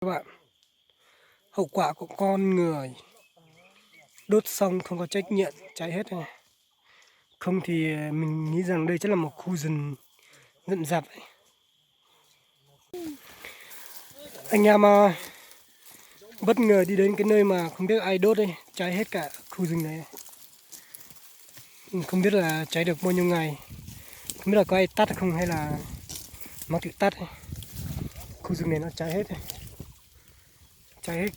Các bạn, hậu quả của con người đốt xong không có trách nhiệm cháy hết này. Không thì mình nghĩ rằng đây chắc là một khu rừng rậm rạp ấy. Anh em bất ngờ đi đến cái nơi mà không biết ai đốt đây, cháy hết cả khu rừng này. Không biết là cháy được bao nhiêu ngày, không biết là có ai tắt không hay là nó tự tắt ấy. Khu rừng này nó cháy hết này. Cháy hết.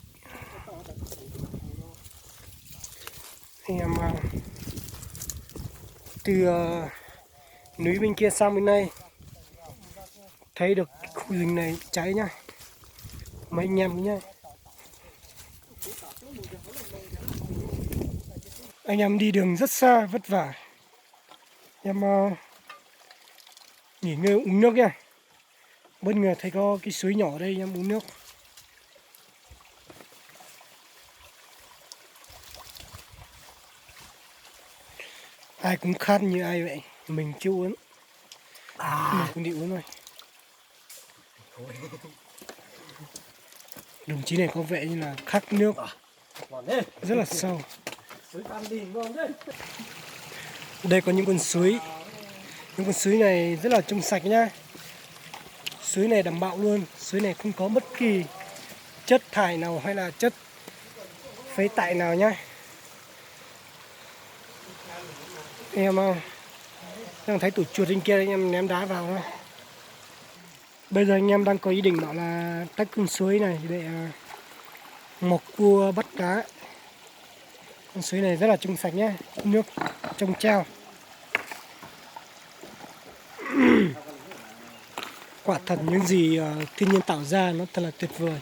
Anh em từ núi bên kia sang bên này thấy được khu rừng này cháy nhá, mấy anh em nhá. Anh em đi đường rất xa vất vả, em nghỉ ngơi uống nước nha. Bất ngờ thấy có cái suối nhỏ ở đây, em uống nước. Ai cũng khát như ai vậy, mình chưa uống. Mình cũng đi uống thôi. Đồng chí này có vẻ như là khát nước rất là sâu. Đây có những con suối. Những con suối này rất là trong sạch nhá. Suối này đảm bảo luôn. Suối này không có bất kỳ chất thải nào hay là chất phế thải nào nhá. Em đang thấy tụi chuột trên kia, anh em ném đá vào thôi. Bây giờ anh em đang có ý định bảo là tách con suối này để mọc cua bắt cá. Con suối này rất là trong sạch nhé, nước trong treo. Quả thật những gì thiên nhiên tạo ra nó thật là tuyệt vời.